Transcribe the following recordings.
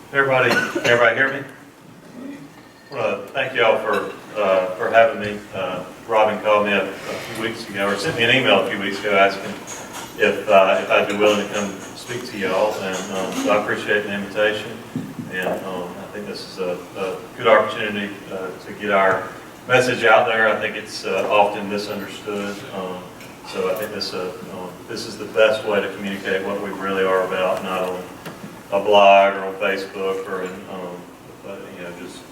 Everybody hear me? I want to thank y'all for having me. Robin called me a few weeks ago, or sent me an email a few weeks ago asking if I'd be willing to come speak to y'all, and so I appreciate the invitation, and I think this is a good opportunity to get our message out there. I think it's often misunderstood, so I think this is the best way to communicate what we really are about, not on a blog or on Facebook or in just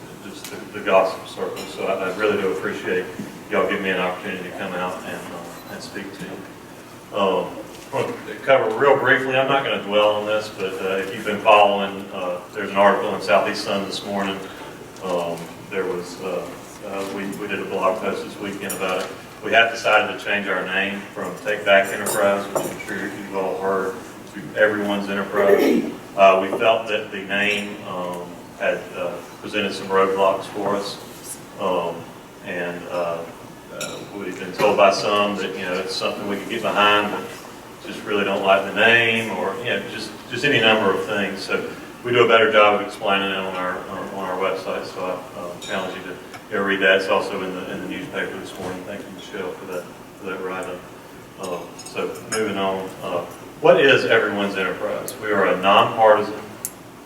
the gossip circle. So I really do appreciate y'all giving me an opportunity to come out and speak to you. I want to cover real briefly. I'm not going to dwell on this, but if you've been following, there's an article in Southeast Sun this morning. There was we did a blog post this weekend about it. We have decided to change our name from Take Back Enterprise, which I'm sure you've all heard, to Everyone's Enterprise. We felt that the name had presented some roadblocks for us, and we've been told by some that it's something we could get behind, but just really don't like the name, or just any number of things. So we do a better job of explaining it on our website. So I challenge you to go read that. It's also in the newspaper this morning. Thank you, Michelle, for that write-up. So moving on. What is Everyone's Enterprise? We are a nonpartisan,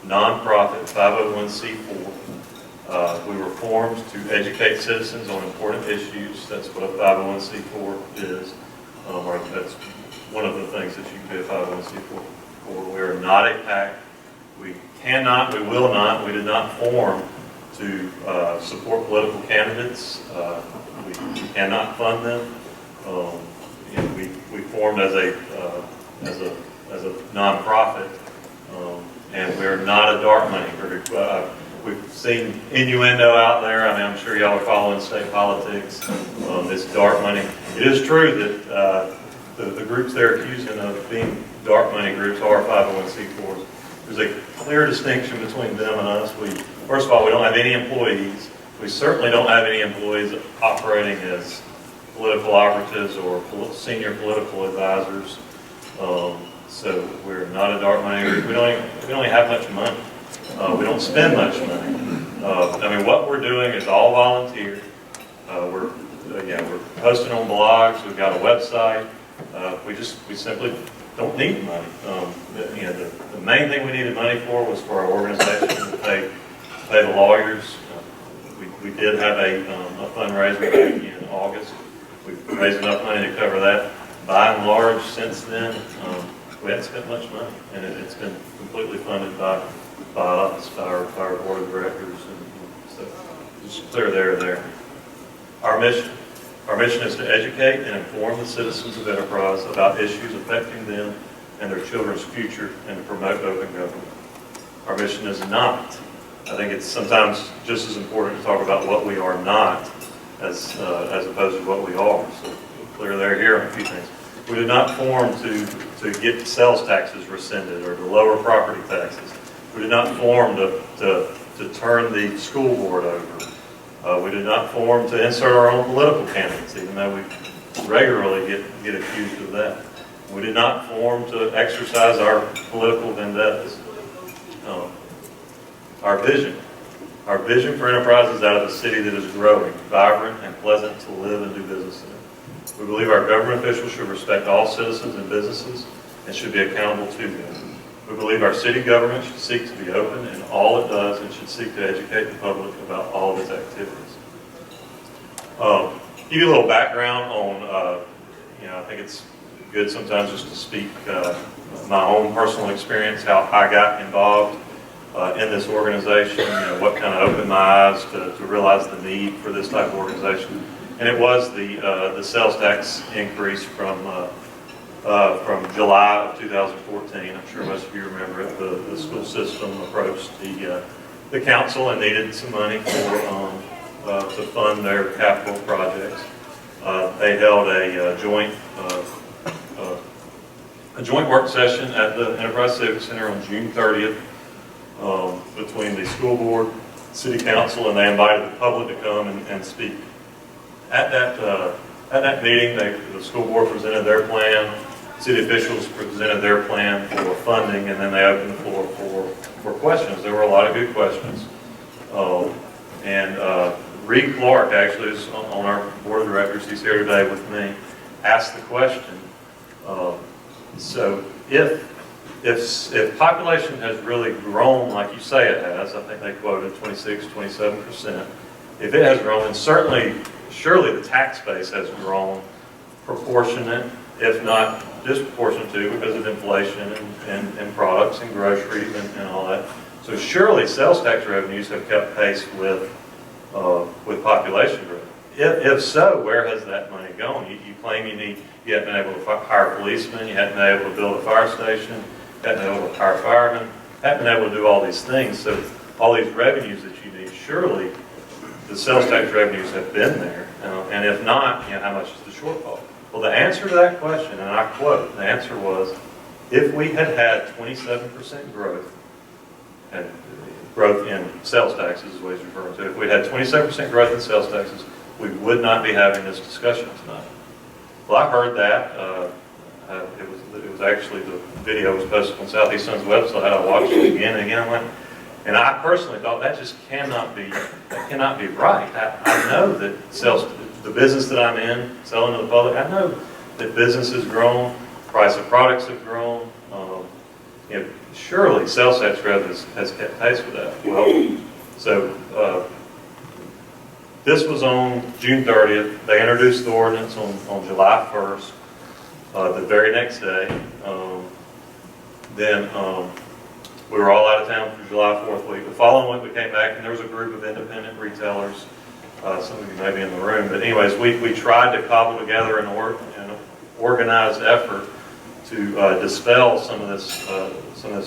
nonprofit 501c4. We were formed to educate citizens on important issues. That's what a 501c4 is. Or that's one of the things that you can do a 501c4 for. We are not a PAC. We cannot, we will not, we did not form to support political candidates. We cannot fund them. We formed as a nonprofit, and we're not a dark money group. We've seen innuendo out there. I mean, I'm sure y'all are following state politics. This dark money. It is true that the groups they're accusing of being dark money groups are 501c4s. There's a clear distinction between them and us. First of all, we don't have any employees. We certainly don't have any employees operating as political operatives or senior political advisors. So we're not a dark money group. We don't even have much money. We don't spend much money. I mean, what we're doing is all volunteer. We're posting on blogs. We've got a website. We simply don't need money. The main thing we needed money for was for our organization to pay the lawyers. We did have a fundraiser back in August. We've raised enough money to cover that. By and large, since then, we haven't spent much money, and it's been completely funded by us, by our board of directors, and so just clear there. Our mission is to educate and inform the citizens of Enterprise about issues affecting them and their children's future, and to promote open government. Our mission is not. I think it's sometimes just as important to talk about what we are not as opposed to what we are. So clear there on a few things. We did not form to get sales taxes rescinded or to lower property taxes. We did not form to turn the school board over. We did not form to insert our own political candidates, even though we regularly get accused of that. We did not form to exercise our political vendettas. Our vision for Enterprise is that of a city that is growing, vibrant, and pleasant to live and do business in. We believe our government officials should respect all citizens and businesses and should be accountable to them. We believe our city government should seek to be open in all it does and should seek to educate the public about all of its activities. Give you a little background on, I think it's good sometimes just to speak my own personal experience, how I got involved in this organization, what kind of opened my eyes to realize the need for this type of organization. And it was the sales tax increase from July of 2014. I'm sure most of you remember it. The school system approached the council and needed some money to fund their capital projects. They held a joint work session at the Enterprise Civic Center on June 30th between the school board, city council, and they invited the public to come and speak. At that meeting, the school board presented their plan, city officials presented their plan for funding, and then they opened the floor for questions. There were a lot of good questions. Reed Clark, actually, is on our board of directors, he's here today with me, asked the question, so if population has really grown like you say it has, I think they quoted 26, 27%, if it has grown, and surely the tax base has grown proportionate, if not disproportionate to, because of inflation and products and groceries and all that. So surely sales tax revenues have kept pace with population growth. If so, where has that money gone? You claim you haven't been able to hire policemen, you haven't been able to build a fire station, you haven't been able to hire firemen, haven't been able to do all these things. So all these revenues that you need, surely the sales tax revenues have been there. And if not, how much is the shortfall? Well, the answer to that question, and I quote, the answer was, if we had had 27% growth, and growth in sales taxes is what he's referring to, if we had 27% growth in sales taxes, we would not be having this discussion tonight. Well, I heard that. It was actually, the video was posted on Southeast Sun's website. I watched it again and again. And I personally thought that just cannot be right. I know that the business that I'm in, selling to the public, I know that business has grown, price of products have grown. Surely sales tax growth has kept pace with that. Well, so this was on June 30th. They introduced the ordinance on July 1st, the very next day. Then we were all out of town for July 4th week. The following week we came back and there was a group of independent retailers. Some of you may be in the room, but anyways, we tried to cobble together an organized effort to dispel some of this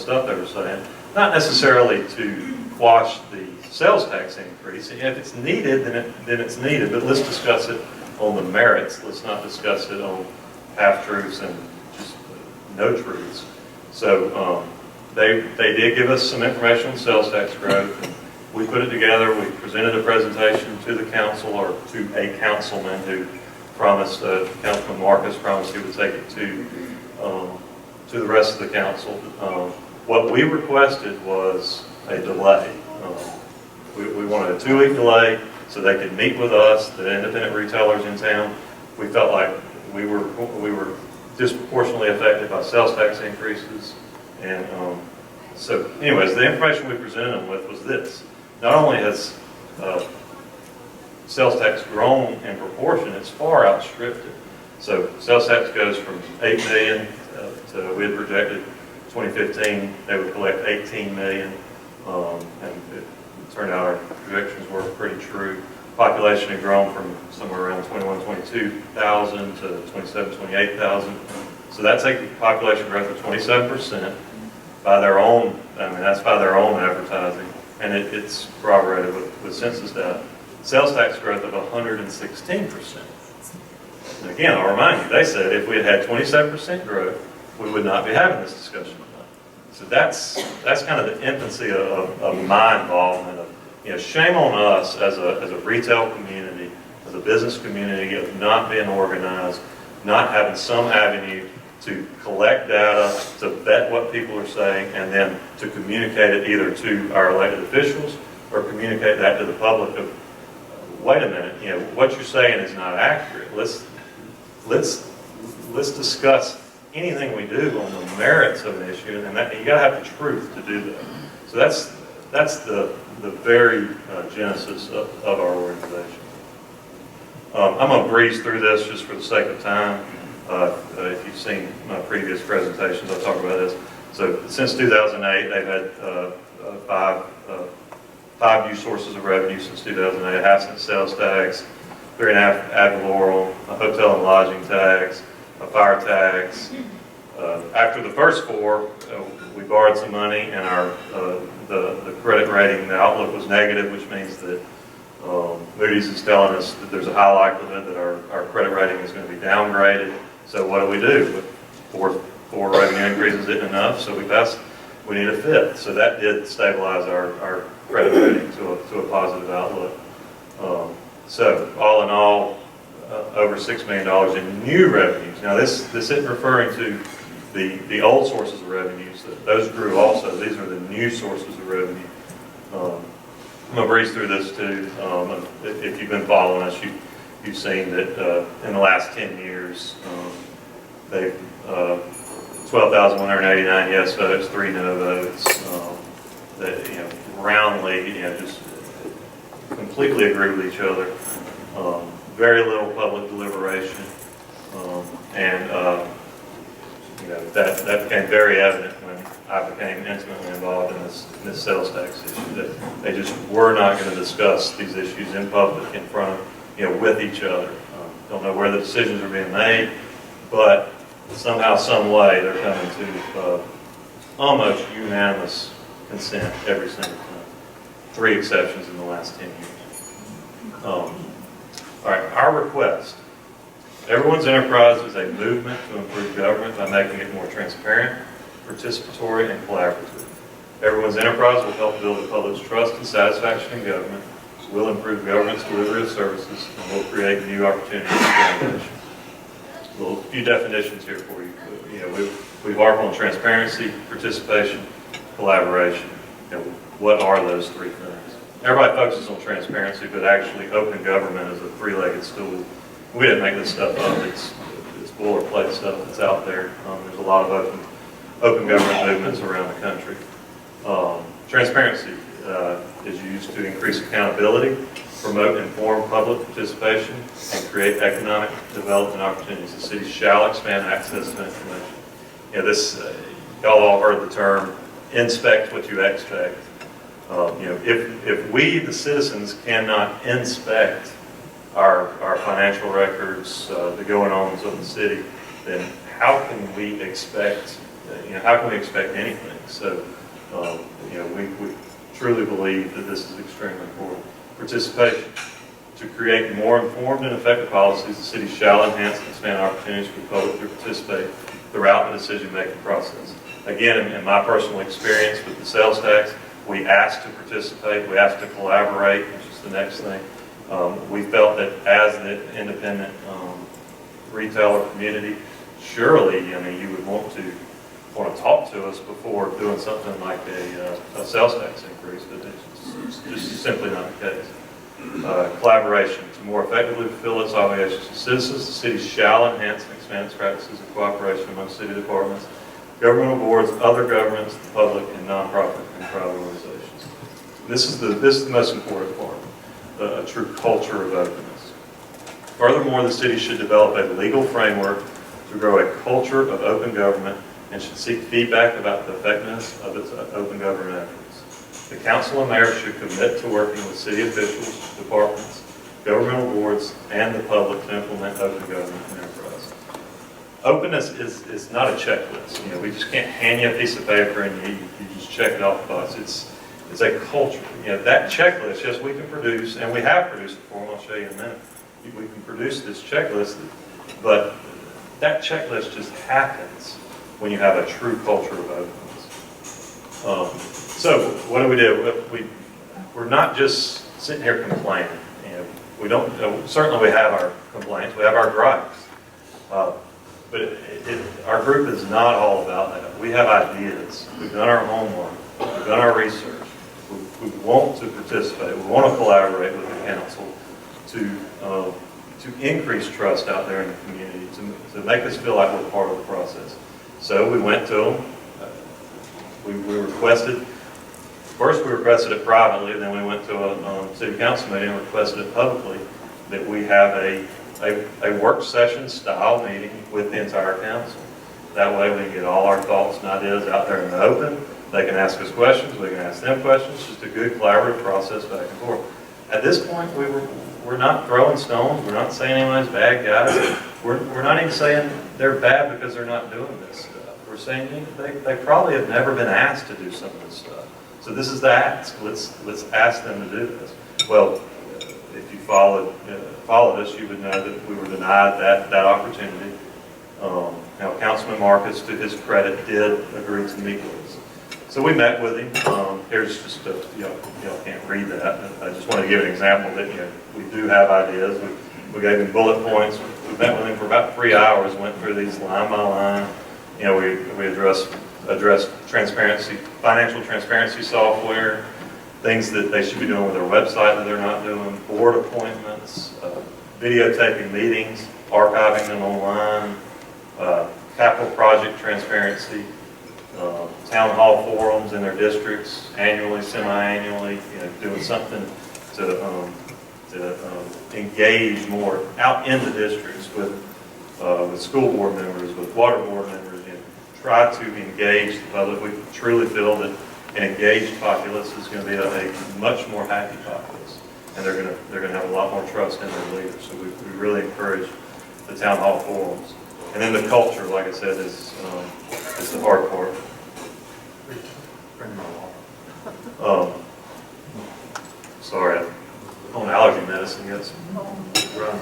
stuff they were saying. Not necessarily to quash the sales tax increase. If it's needed, then it's needed. But let's discuss it on the merits. Let's not discuss it on half-truths and just no truths. So they did give us some information on sales tax growth. And we put it together. We presented a presentation to the council, or to a councilman who promised, Councilman Marcus promised he would take it to the rest of the council. What we requested was a delay. We wanted a 2-week delay so they could meet with us, the independent retailers in town. We felt like we were disproportionately affected by sales tax increases. And so anyways, the information we presented them with was this. Not only has sales tax grown in proportion, it's far outstripped it. So sales tax goes from $8 million to, we had projected 2015 they would collect $18 million, and it turned out our projections were pretty true. Population had grown from somewhere around 22,000 to 28,000. So that's a population growth of 27% by their own, that's by their own advertising, and it's corroborated with census data. Sales tax growth of 116%. And again, I'll remind you, they said if we had had 27% growth, we would not be having this discussion tonight. So that's kind of the infancy of my involvement. Shame on us as a retail community, as a business community, of not being organized, not having some avenue to collect data, to vet what people are saying, and then to communicate it either to our elected officials or communicate that to the public of, wait a minute, what you're saying is not accurate. Let's discuss anything we do on the merits of an issue, and you got to have the truth to do that. So that's the very genesis of our organization. I'm going to breeze through this just for the sake of time. If you've seen my previous presentations, I'll talk about this. So since 2008, they've had five new sources of revenue since 2008: a half-cent sales tax, 3.5 ad valorem, a hotel and lodging tax, a fire tax. After the first four, we borrowed some money, and the credit rating, the outlook was negative, which means that Moody's is telling us that there's a high likelihood that our credit rating is going to be downgraded. So what do? With four revenue increases isn't enough, so we passed we need a fifth. So that did stabilize our credit rating to a positive outlook. So all in all, over $6 million in new revenues. Now this isn't referring to the old sources of revenues. Those grew also. These are the new sources of revenue. I'm going to breeze through this too. If you've been following us, you've seen that in the last 10 years, they've 12,189 yes votes, 3 no votes. That roundly, just completely agree with each other. Very little public deliberation, and that became very evident when I became intimately involved in this sales tax issue. That they just were not going to discuss these issues in public, in front of, with each other. Don't know where the decisions are being made, but somehow, some way, they're coming to almost unanimous consent every single time. 3 exceptions in the last 10 years. All right, our request. Everyone's enterprise is a movement to improve government by making it more transparent, participatory, and collaborative. Everyone's enterprise will help build the public's trust and satisfaction in government, will improve government's delivery of services, and will create new opportunities for innovation. A few definitions here for you. We've harped on transparency, participation, collaboration. What are those 3 things? Everybody focuses on transparency, but actually open government is a 3-legged stool. We didn't make this stuff up. It's boilerplate stuff that's out there. There's a lot of open government movements around the country. Transparency is used to increase accountability, promote informed public participation, and create economic development opportunities. The city shall expand access to information. Y'all all heard the term, inspect what you expect. If we, the citizens, cannot inspect our financial records, the going-ons of the city, then how can we expect, anything? So, we truly believe that this is extremely important. Participation. To create more informed and effective policies, the city shall enhance and expand opportunities for the public to participate throughout the decision-making process. Again, in my personal experience with the sales tax, we asked to participate, we asked to collaborate, which is the next thing. We felt that as the independent retailer community, surely, you would want to talk to us before doing something like a sales tax increase, but it's just simply not the case. Collaboration. To more effectively fulfill its obligations to citizens, the city shall enhance and expand its practices of cooperation among city departments, governmental boards, other governments, the public, and nonprofit and private organizations. This is the most important part, a true culture of openness. Furthermore, the city should develop a legal framework to grow a culture of open government and should seek feedback about the effectiveness of its open government efforts. The council and mayor should commit to working with city officials, departments, governmental boards, and the public to implement open government enterprise. Openness is not a checklist. We just can't hand you a piece of paper and you just check it off the box. It's a culture. That checklist, yes, we can produce, and we have produced it for them. I'll show you in a minute. We can produce this checklist, but that checklist just happens when you have a true culture of openness. So what do? We're not just sitting here complaining. We don't. Certainly, we have our complaints. We have our gripes. But our group is not all about that. We have ideas. We've done our homework. We've done our research. We want to participate. We want to collaborate with the council to increase trust out there in the community, to make us feel like we're part of the process. So we went to them. We requested. First, we requested it privately, then we went to a city council meeting and requested it publicly, that we have a work session style meeting with the entire council. That way we can get all our thoughts and ideas out there in the open. They can ask us questions, we can ask them questions, just a good collaborative process back and forth. At this point, we're not throwing stones, we're not saying anyone's bad guys, we're not even saying they're bad because they're not doing this stuff. We're saying they probably have never been asked to do some of this stuff. So this is the ask. Let's ask them to do this. Well, if you followed us, you would know that we were denied that opportunity. Now, Councilman Marcus, to his credit, did agree to meet with us. So we met with him. Here's just y'all can't read that. I just wanted to give an example that we do have ideas. We gave him bullet points. We met with him for about 3 hours. Went through these line by line. We addressed transparency, financial transparency software, things that they should be doing with their website that they're not doing, board appointments, videotaping meetings, archiving them online, capital project transparency, town hall forums in their districts, annually, semi-annually, doing something to engage more out in the districts with school board members, with water board members, try to engage the public. We truly feel that an engaged populace is going to be a much more happy populace, and they're going to have a lot more trust in their leaders. So we really encourage the town hall forums, and then the culture, like I said, is the hard part. Sorry, I'm on allergy medicine. Got some run.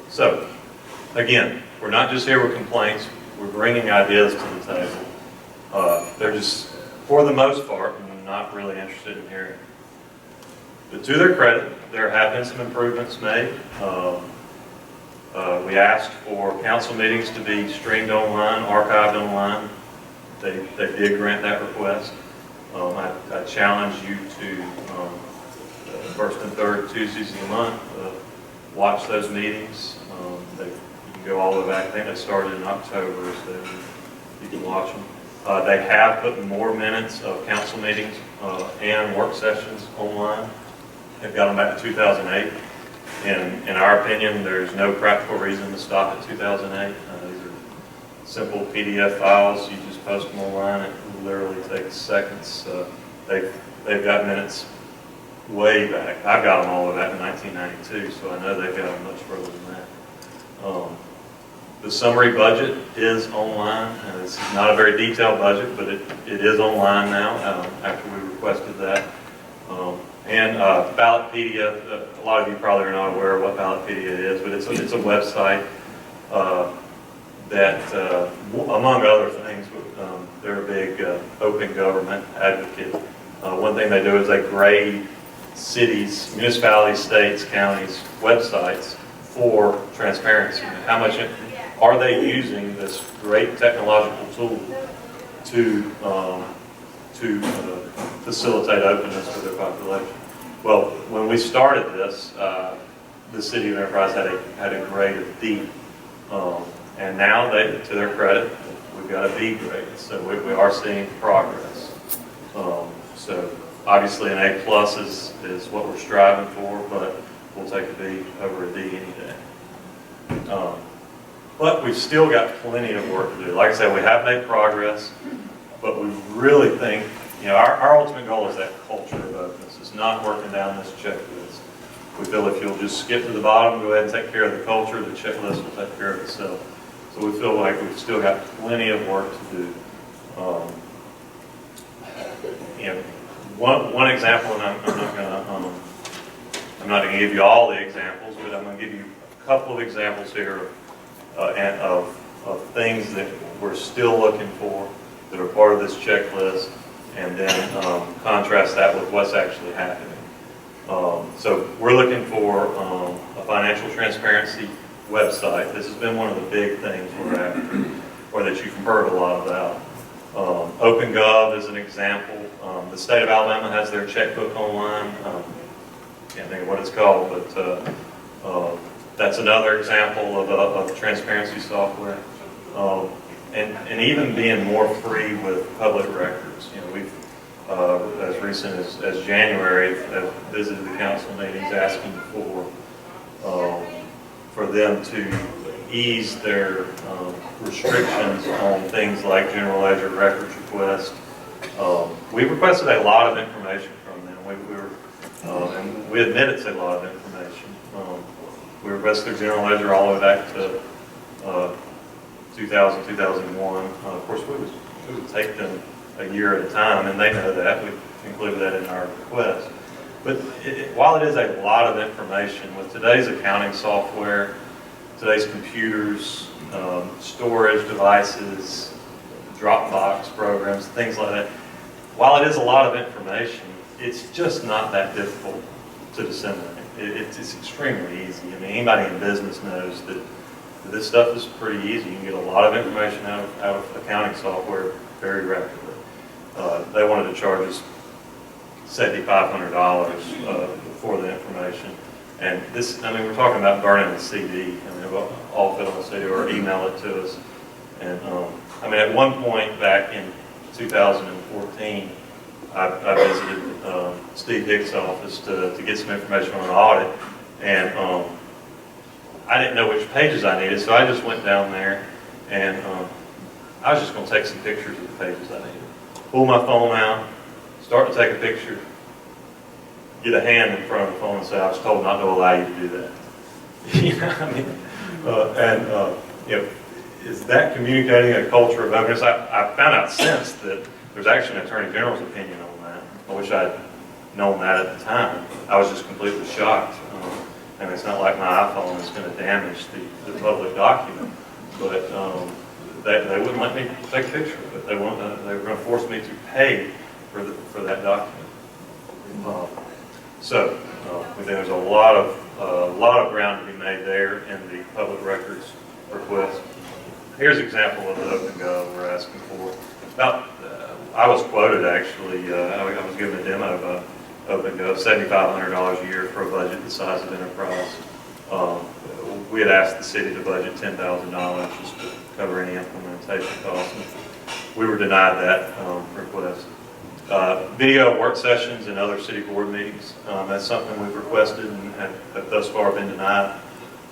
So, again, we're not just here with complaints, we're bringing ideas to the table. They're just, for the most part, not really interested in hearing. But to their credit, there have been some improvements made. We asked for council meetings to be streamed online, archived online. They did grant that request. I challenge you to, first and third Tuesdays of the month, watch those meetings. You can go all the way back. I think they started in October, so you can watch them. They have put more minutes of council meetings and work sessions online. They've got them back to 2008. And in our opinion, there's no practical reason to stop at 2008. These are simple PDF files. You just post them online. It literally takes seconds. They've got minutes way back. I've got them all the way back in 1992, so I know they've got them much further than that. The summary budget is online. It's not a very detailed budget, but it is online now after we requested that. And Ballotpedia, a lot of you probably are not aware of what Ballotpedia is, but it's a website that, among other things, they're a big open government advocate. One thing they do is they grade cities, municipalities, states, counties, websites for transparency. How much are they using this great technological tool to facilitate openness for their population? Well, when we started this, the city of Enterprise had a grade of D, and now to their credit, we've got a B grade. So we are seeing progress. So obviously an A+ is what we're striving for, but we'll take a B over a D any day. But we've still got plenty of work to do. Like I said, we have made progress, but we really think, our ultimate goal is that culture of openness. It's not working down this checklist. We feel if you'll just skip to the bottom, go ahead and take care of the culture, the checklist will take care of itself. So we feel like we've still got plenty of work to do. One example, and I'm not going to give you all the examples, but I'm going to give you a couple of examples here of things that we're still looking for that are part of this checklist, and then contrast that with what's actually happening. So we're looking for a financial transparency website. This has been one of the big things we're after, or that you've heard a lot about. OpenGov is an example. The state of Alabama has their checkbook online. Can't think of what it's called, but that's another example of transparency software. And even being more free with public records. We've, as recent as January, have visited the council meetings asking for them to ease their restrictions on things like general ledger records request. We requested a lot of information from them. And we admit it's a lot of information. We requested their general ledger all the way back to 2000, 2001. Of course, we would take them a year at a time, and they know that. We included that in our request. But while it is a lot of information, with today's accounting software, today's computers, storage devices, Dropbox programs, things like that. While it is a lot of information, it's just not that difficult to disseminate. It's extremely easy. I mean, anybody in business knows that this stuff is pretty easy. You can get a lot of information out of accounting software very rapidly. They wanted to charge us $7,500 for the information. And this, I mean, we're talking about burning a CD. I mean, all fit on a CD or email it to us. And I mean, at one point back in 2014, I visited Steve Hicks' office to get some information on an audit, and I didn't know which pages I needed, so I just went down there, and I was just going to take some pictures of the pages I needed. Pull my phone out, start to take a picture, get a hand in front of the phone and say, I was told not to allow you to do that. You know what I mean? You know, is that communicating a culture of openness? I found out since that there's actually an Attorney General's opinion on that. I wish I'd known that at the time. I was just completely shocked. And it's not like my iPhone is going to damage the public document, but they wouldn't let me take a picture of it. They were going to force me to pay for that document. So we think there's a lot of ground to be made there in the public records request. Here's an example of the OpenGov we're asking for. I was quoted actually. I was given a demo of OpenGov, $7,500 a year for a budget the size of enterprise. We had asked the city to budget $10,000 just to cover any implementation costs. We were denied that request. Video work sessions and other city board meetings. That's something we've requested and have thus far been denied.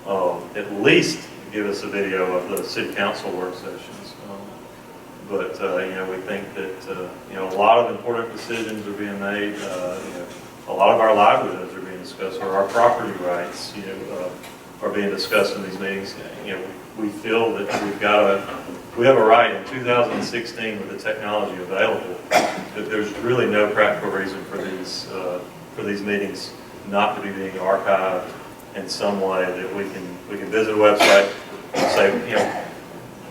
At least give us a video of the city council work sessions. But you know, we think that you know, a lot of important decisions are being made. You know, a lot of our livelihoods are being discussed, or our property rights, you know, are being discussed in these meetings. You know, we feel that we have a right in 2016 with the technology available that there's really no practical reason for these meetings not to be being archived in some way, that we can visit a website and say, you know,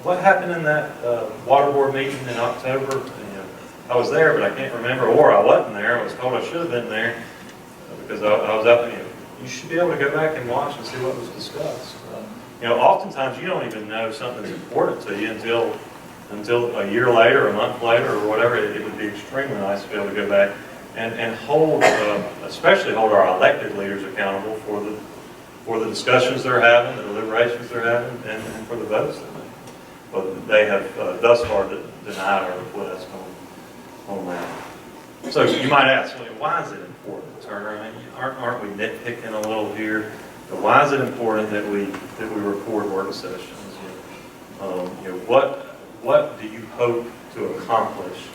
what happened in that water board meeting in October? You know, I was there, but I can't remember, or I wasn't there. I was told I should have been there because I was out. You know, you should be able to go back and watch and see what was discussed. You know, oftentimes you don't even know something's important to you until a year later, a month later, or whatever. It would be extremely nice to be able to go back and hold, especially hold our elected leaders accountable for the discussions they're having, the deliberations they're having, and for the votes they make. But they have thus far denied our request on that. So you might ask, well, why is it important, Turner? I mean, aren't we nitpicking a little here? But why is it important that we record work sessions? You know, what do you hope to accomplish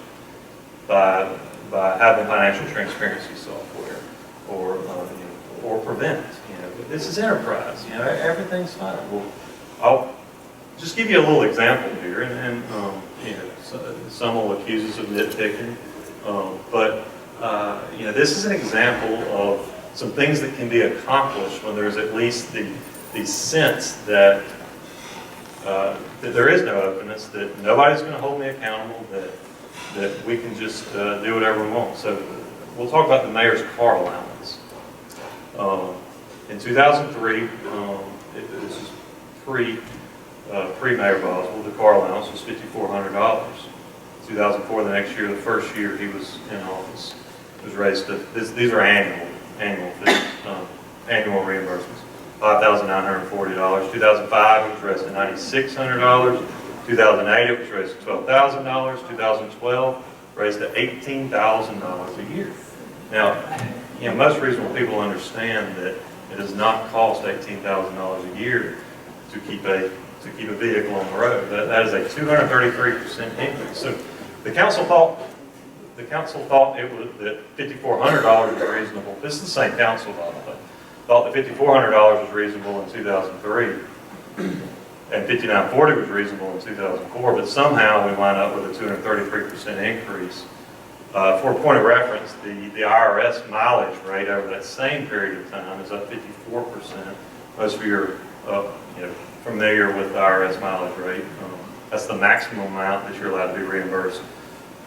by having financial transparency software, or or prevent? You know, this is enterprise. You know, everything's fine. Well, I'll just give you a little example here, and you know, some will accuse us of nitpicking, but you know, this is an example of some things that can be accomplished when there's at least the sense that that there is no openness, that nobody's going to hold me accountable, that we can just do whatever we want. So we'll talk about the mayor's car allowance. In 2003, this is pre-Mayor Boswell, the car allowance was $5,400. 2004, the next year, the first year he was in office, it was raised to, these are annual fees, annual reimbursements, $5,940. 2005, it was raised to $9,600. 2008, it was raised to $12,000. 2012, raised to $18,000 a year. Now, you know, most reasonable people understand that it does not cost $18,000 a year to keep a vehicle on the road. That is a 233% increase. So the council thought that $5,400 was reasonable. This is the same council, by the way. Thought that $5,400 was reasonable in 2003, and $5,940 was reasonable in 2004. But somehow we wind up with a 233% increase. For a point of reference, the IRS mileage rate over that same period of time is up 54%. Most of your familiar with the IRS mileage rate. That's the maximum amount that you're allowed to be reimbursed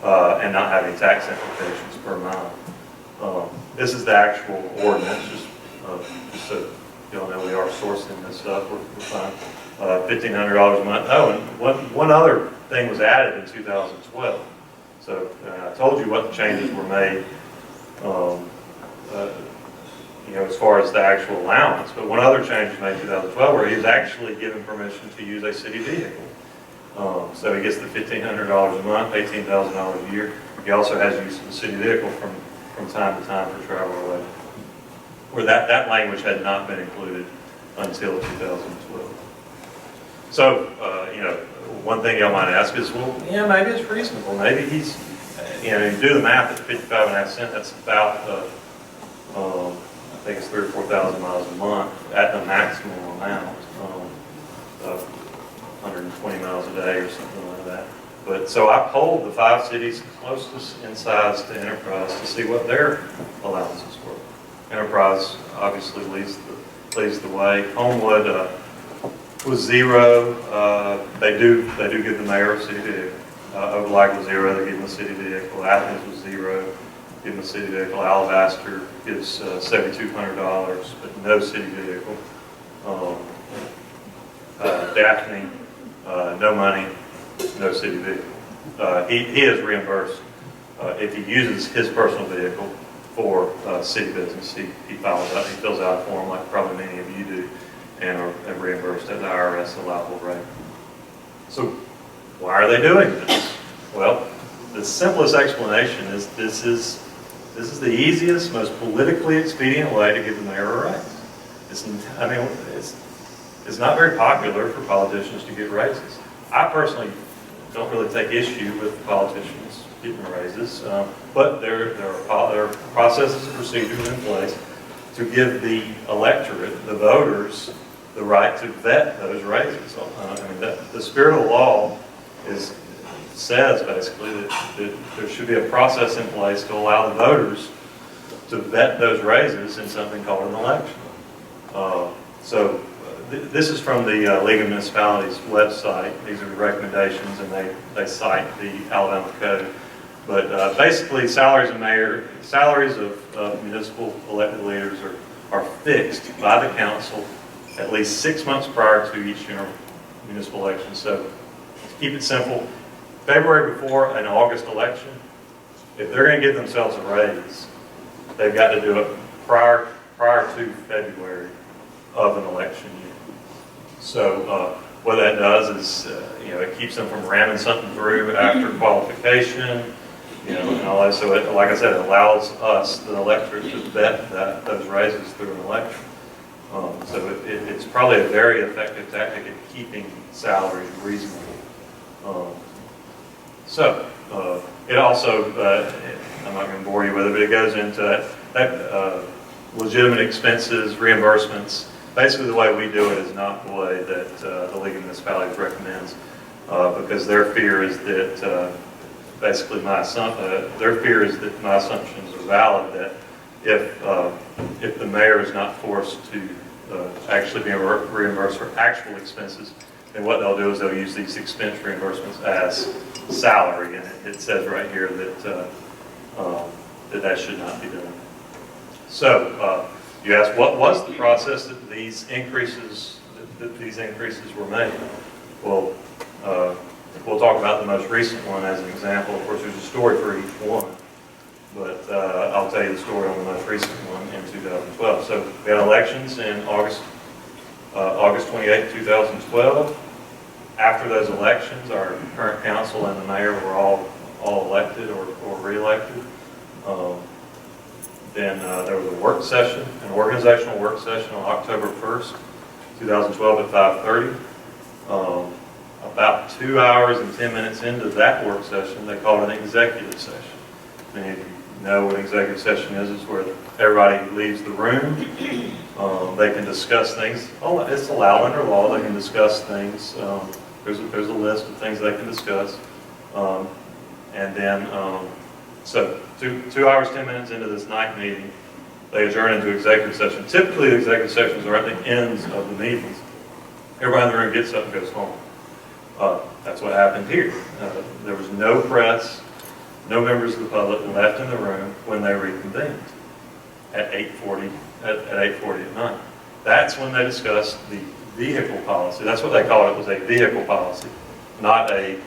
and not have any tax implications per mile. This is the actual ordinance, just so you all know we are sourcing this stuff. We're fine. $1,500 a month. Oh, and one other thing was added in 2012. So I told you what the changes were made, as far as the actual allowance. But one other change was made in 2012 where he was actually given permission to use a city vehicle. So he gets the $1,500 a month, $18,000 a year. He also has use of the city vehicle from time to time for travel related. Where that language had not been included until 2012. So, one thing y'all might ask is, well, yeah, maybe it's reasonable. Maybe he's, you do the math at 55.5 cents, that's about, I think it's 3,000 or 4,000 miles a month at the maximum amount, 120 miles a day or something like that. But so I polled the 5 cities closest in size to Enterprise to see what their allowances were. Enterprise obviously leads the way. Homewood was 0. They do give the mayor a city vehicle. Overlake was 0. They give them a city vehicle. Athens was 0. Give them a city vehicle. Alabaster gives $7,200, but no city vehicle. Daphne, no money, no city vehicle. He is reimbursed if he uses his personal vehicle for city business. He fills out a form like probably many of you do, and are reimbursed at the IRS allowable rate. So why are they doing this? Well, the simplest explanation is this is the easiest, most politically expedient way to give the mayor a raise. It's not very popular for politicians to get raises. I personally don't really take issue with politicians getting raises, but there are processes and procedures in place to give the electorate, the voters, the right to vet those raises. The spirit of the law says basically that there should be a process in place to allow the voters to vet those raises in something called an election. This is from the League of Municipalities website. These are the recommendations, and they cite the Alabama Code. But basically, salaries of municipal elected leaders are fixed by the council at least 6 months prior to each municipal election. So to keep it simple, February before an August election, if they're going to give themselves a raise, they've got to do it prior to February of an election year. So what that does is, it keeps them from ramming something through after qualification, and all that. So like I said, it allows us, the electorate, to vet those raises through an election. So it's probably a very effective tactic at keeping salaries reasonable. It also, I'm not going to bore you with it, but it goes into legitimate expenses, reimbursements. Basically, the way we do it is not the way that the League of Municipalities recommends, because their fear is that my assumptions are valid, that if the mayor is not forced to actually be reimbursed for actual expenses, then what they'll do is they'll use these expense reimbursements as salary, and it says right here that that should not be done. So you ask, what was the process that these increases were made? Well, we'll talk about the most recent one as an example. Of course, there's a story for each one, but I'll tell you the story on the most recent one in 2012. So we had elections in August 28, 2012. After those elections, our current council and the mayor were all elected or re-elected. Then there was a work session, an organizational work session on October 1st, 2012 at 5:30. About 2 hours and 10 minutes into that work session, they called an executive session. Many of you know what executive session is where everybody leaves the room. They can discuss things. Oh, it's allowed under law. They can discuss things. There's a list of things they can discuss. And then, so 2 hours, 10 minutes into this night meeting, they adjourn into executive session. Typically, the executive sessions are at the ends of the meetings. Everybody in the room gets up and goes home. That's what happened here. There was no press, no members of the public left in the room when they reconvened at 8:40 at night. That's when they discussed the vehicle policy. That's what they called it, was a vehicle policy, not a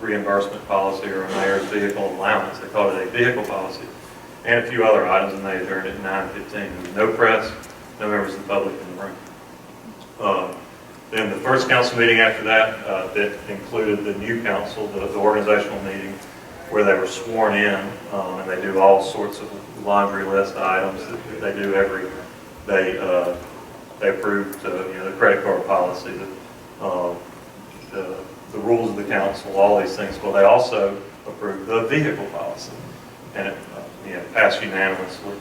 reimbursement policy or a mayor's vehicle allowance. They called it a vehicle policy and a few other items, and they adjourned at 9:15. There was no press, no members of the public in the room. Then the first council meeting after that, that included the new council, the organizational meeting, where they were sworn in, and they do all sorts of laundry list items that they do every. They approved the credit card policy, the rules of the council, all these things. Well, they also approved the vehicle policy, and it passed unanimously.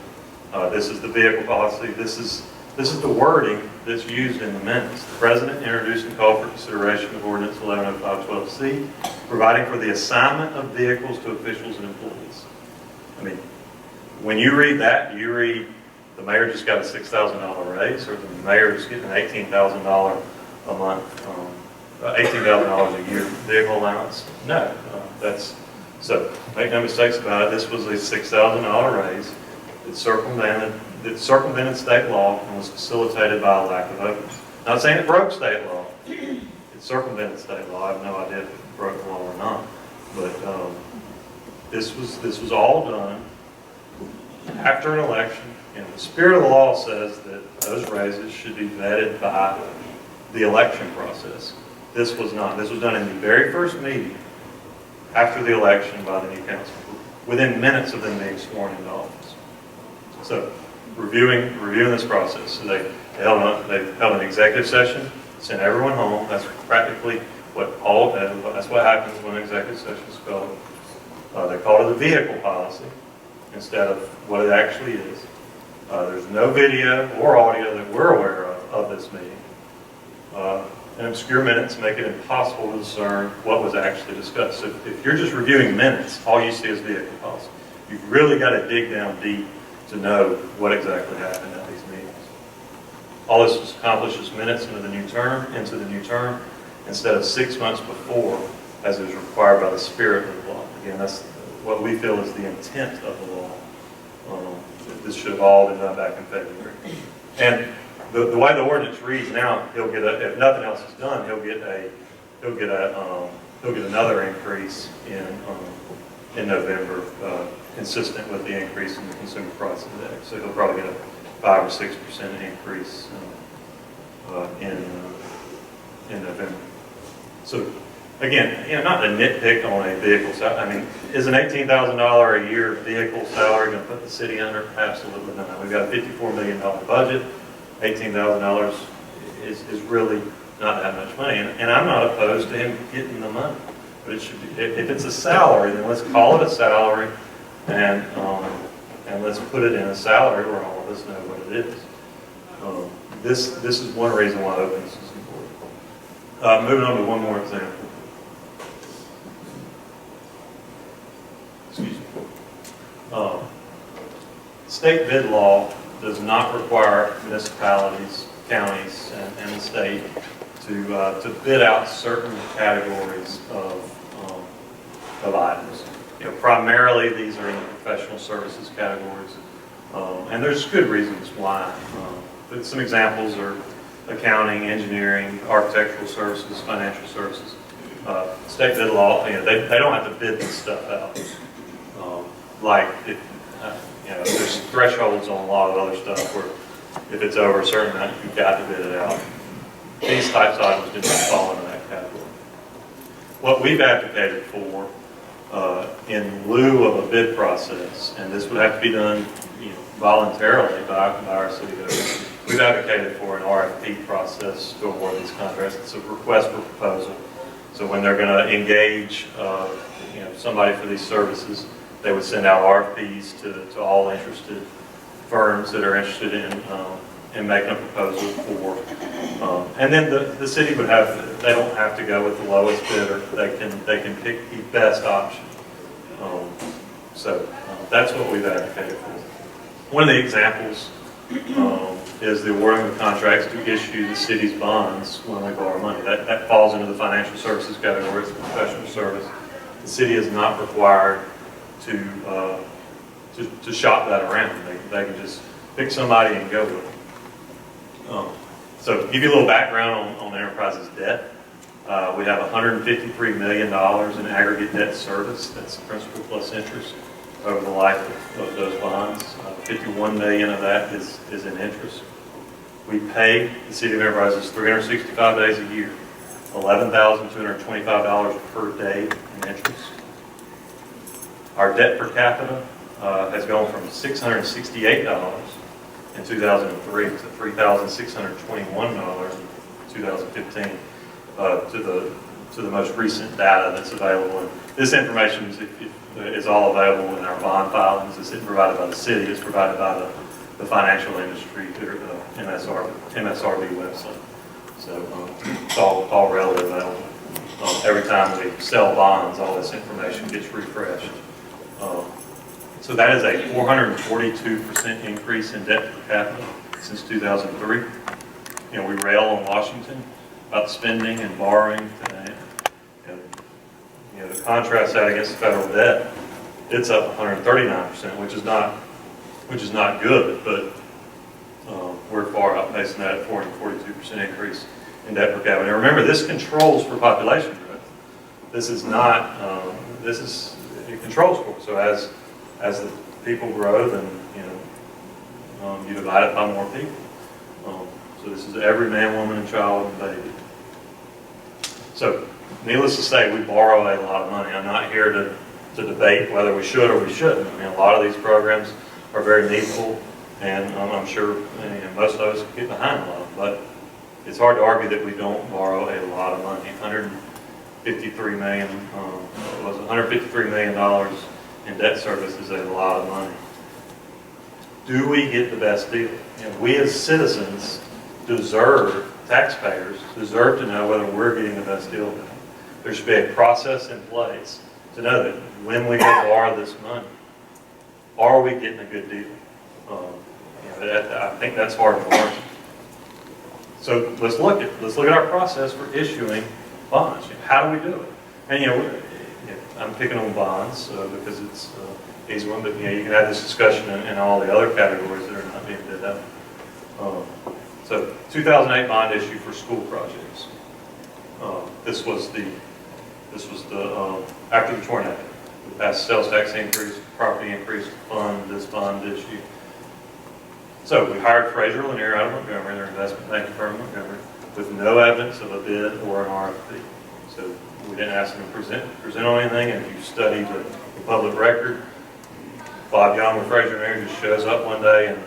This is the vehicle policy. This is the wording that's used in the minutes. The President introduced and called for consideration of Ordinance 110512C, providing for the assignment of vehicles to officials and employees. I mean, when you read that, do you read the mayor just got a $6,000 raise, or the mayor is getting an $18,000 a month, $18,000 a year vehicle allowance? No, so make no mistakes about it. This was a $6,000 raise. It circumvented state law and was facilitated by a lack of openness. Not saying it broke state law. It circumvented state law. I have no idea if it broke the law or not. But this was all done after an election. And the spirit of the law says that those raises should be vetted by the election process. This was not. This was done in the very first meeting after the election by the new council, within minutes of them being sworn into office. So, reviewing this process. So they held an executive session, sent everyone home. That's practically that's what happens when an executive session is called. They called it a vehicle policy instead of what it actually is. There's no video or audio that we're aware of this meeting. And obscure minutes make it impossible to discern what was actually discussed. So if you're just reviewing minutes, all you see is vehicle policy. You've really got to dig down deep to know what exactly happened at these meetings. All this was accomplished as minutes into the new term, instead of 6 months before, as is required by the spirit of the law. Again, that's what we feel is the intent of the law. This should have all been done back in February. And the way the ordinance reads now, he'll get if nothing else is done, he'll get another increase in November, consistent with the increase in the Consumer Price Index. So he'll probably get a 5 or 6% increase in November. So again, not to nitpick on a vehicle salary. I mean, is an $18,000 a year vehicle salary going to put the city under? Absolutely not. We've got a $54 million budget. $18,000 is really not that much money, and I'm not opposed to him getting the money. But it should be, if it's a salary, then let's call it a salary, and let's put it in a salary where all of us know what it is. This is one reason why openness is important. Moving on to one more example. Excuse me. State bid law does not require municipalities, counties, and the state to bid out certain categories of items. Primarily these are in the professional services categories, and there's good reasons why. But some examples are accounting, engineering, architectural services, financial services. State bid law, they don't have to bid this stuff out. There's thresholds on a lot of other stuff where if it's over a certain amount, you've got to bid it out. These types of items do not fall into that category. What we've advocated for in lieu of a bid process, and this would have to be done voluntarily by our city government, we've advocated for an RFP process to award these contracts. It's a request for proposal. So when they're going to engage somebody for these services, they would send out RFPs to all interested firms that are interested in making a proposal for. And then the city would they don't have to go with the lowest bidder. They can pick the best option. So that's what we've advocated for. One of the examples is the awarding of contracts to issue the city's bonds when we borrow money. That falls into the financial services category. It's a professional service. The city is not required to shop that around. They can just pick somebody and go with it. So to give you a little background on the enterprise's debt, we have $153 million in aggregate debt service. That's principal plus interest over the life of those bonds. 51 million of that is in interest. We pay the city of Enterprises 365 days a year, $11,225 per day in interest. Our debt per capita has gone from $668 in 2003 to $3,621 in 2015 to the most recent data that's available. And this information is all available in our bond filings. It's provided by the city. It's provided by the financial industry through the MSRB website. So it's all readily available. Every time we sell bonds, all this information gets refreshed. So that is a 442% increase in debt per capita since 2003. You know, we rail on Washington about spending and borrowing today. You know, to contrast that against the federal debt, it's up 139%, which is not good, but we're far outpacing that at 442% increase in debt per capita. And remember, this controls for population growth. This is not. It controls for. So as the people grow, then you divide it by more people. So this is every man, woman, and child and baby. So needless to say, we borrow a lot of money. I'm not here to debate whether we should or we shouldn't. I mean, a lot of these programs are very needful, and I'm sure most of us get behind a lot of them. But it's hard to argue that we don't borrow a lot of money. $153 million in debt service is a lot of money. Do we get the best deal? We as citizens taxpayers deserve to know whether we're getting the best deal. There should be a process in place to know that when we go borrow this money, are we getting a good deal? I think that's hard to learn. So let's look at our process for issuing bonds. How do we do it? And I'm picking on bonds because it's an easy one, but you can have this discussion in all the other categories that are not being bid out. So 2008 bond issue for school projects. This was the after the tornado. We passed sales tax increase, property increase, fund this bond issue. So we hired Fraser Lanier out of Montgomery, their investment banking firm in Montgomery, with no evidence of a bid or an RFP. So we didn't ask them to present on anything, and if you study the public record, Bob Young with Fraser Lanier just shows up one day and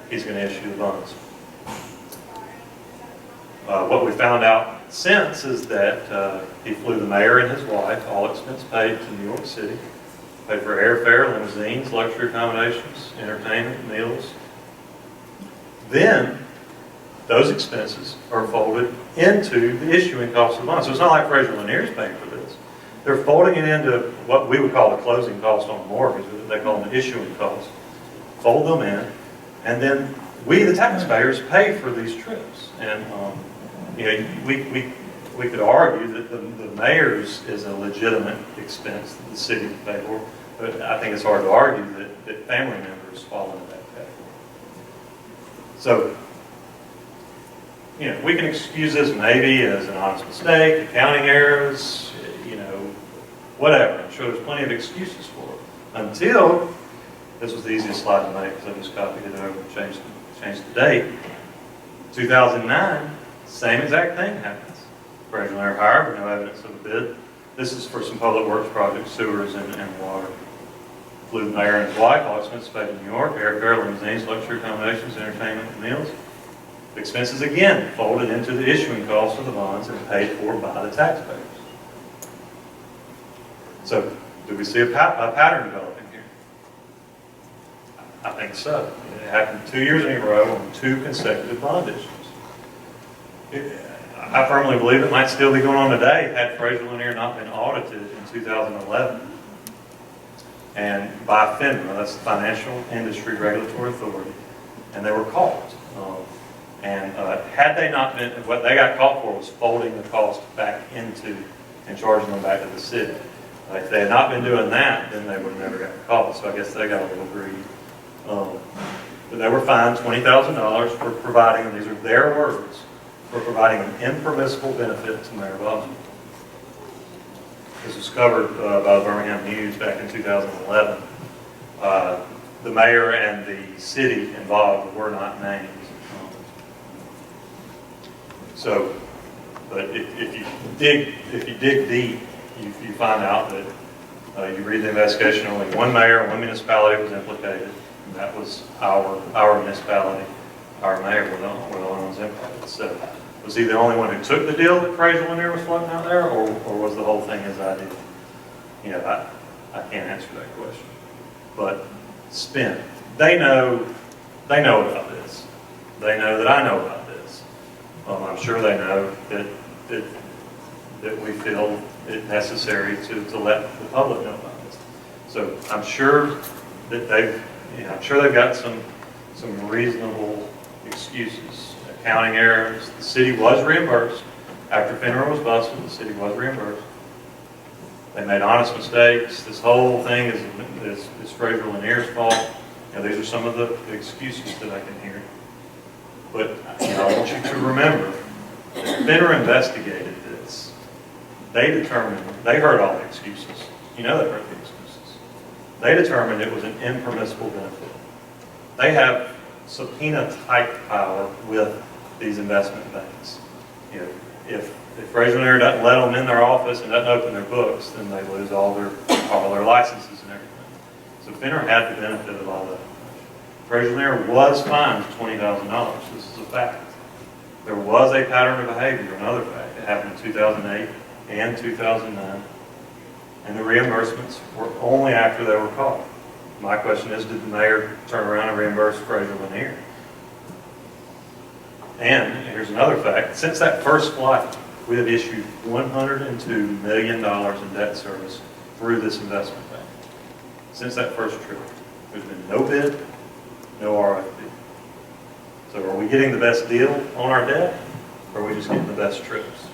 he's going to issue the bonds. What we found out since is that he flew the mayor and his wife, all expense paid, to New York City, paid for airfare, limousines, luxury accommodations, entertainment, meals. Then those expenses are folded into the issuing cost of the bond. So it's not like Fraser Lanier is paying for this. They're folding it into what we would call the closing cost on a mortgage, but they call them the issuing cost. Fold them in, and then we, the taxpayers, pay for these trips. And we could argue that the mayor's is a legitimate expense that the city can pay for, but I think it's hard to argue that family members fall into that category. So, we can excuse this maybe as an honest mistake, accounting errors, whatever. I'm sure there's plenty of excuses for it. Until, this was the easiest slide to make because I just copied it over and changed the date. 2009, same exact thing happens. Fraser Lanier hired, but no evidence of a bid. This is for some public works projects, sewers and water. Flew the mayor and his wife, all expenses paid in New York, airfare, limousines, luxury accommodations, entertainment, and meals. Expenses again folded into the issuing cost of the bonds and paid for by the taxpayers. So, do we see a pattern developing here? I think so. It happened 2 years in a row on 2 consecutive bond issues. I firmly believe it might still be going on today had Fraser Lanier not been audited in 2011. And by FINRA, that's the Financial Industry Regulatory Authority, and they were caught. Had they not been, what they got caught for was folding the cost back into and charging them back to the city. If they had not been doing that, then they would have never gotten caught. So I guess they got a little greedy. But they were fined $20,000 for providing, and these are their words, for providing an impermissible benefit to Mayor Boswell. This was covered by the Birmingham News back in 2011. The mayor and the city involved were not named. So, but if you dig deep, you find out that you read the investigation, only one mayor and one municipality was implicated, and that was our municipality. Our mayor were the only ones implicated. So, was he the only one who took the deal that Fraser Lanier was floating out there, or was the whole thing his idea? You know, I can't answer that question. But spin. They know about this. They know that I know about this. I'm sure they know that we feel it necessary to let the public know about this. So I'm sure that they've got some reasonable excuses. Accounting errors. The city was reimbursed after FINRA was busted. The city was reimbursed. They made honest mistakes. This whole thing is Fraser Lanier's fault. You know, these are some of the excuses that I can hear. But I want you to remember that FINRA investigated this. They heard all the excuses. You know they heard the excuses. They determined it was an impermissible benefit. They have subpoena type power with these investment banks. You know, if Fraser Lanier doesn't let them in their office and doesn't open their books, then they lose all their licenses and everything. So FINRA had the benefit of all that. Fraser Lanier was fined $20,000. This is a fact. There was a pattern of behavior, another fact. It happened in 2008 and 2009. And the reimbursements were only after they were caught. My question is, did the mayor turn around and reimburse Fraser Lanier? And here's another fact. Since that first flight, we have issued $102 million in debt service through this investment bank. Since that first trip, there's been no bid, no RFP. So are we getting the best deal on our debt, or are we just getting the best trips?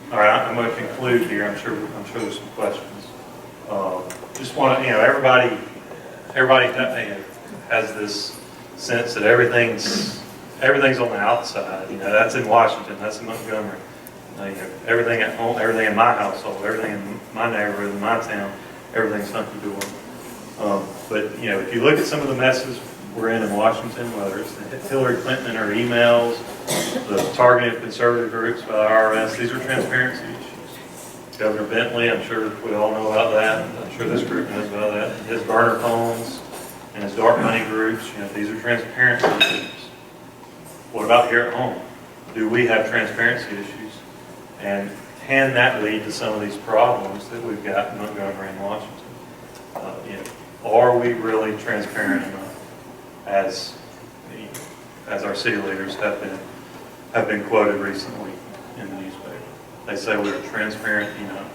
All right, I'm going to conclude here. I'm sure there's some questions. Just want to, everybody has this sense that everything's on the outside. That's in Washington, that's in Montgomery. Everything at home, everything in my household, everything in my neighborhood, in my town, everything's hunky-dory. But if you look at some of the messes we're in Washington, whether it's the Hillary Clinton and her emails, the targeting of conservative groups by the IRS, these are transparency issues. Governor Bentley, I'm sure we all know about that. I'm sure this group knows about that. His burner phones and his dark money groups, these are transparency issues. What about here at home? Do we have transparency issues? And can that lead to some of these problems that we've got in Montgomery and Washington? Are we really transparent enough, as our city leaders have been quoted recently in the newspaper? They say we're transparent enough.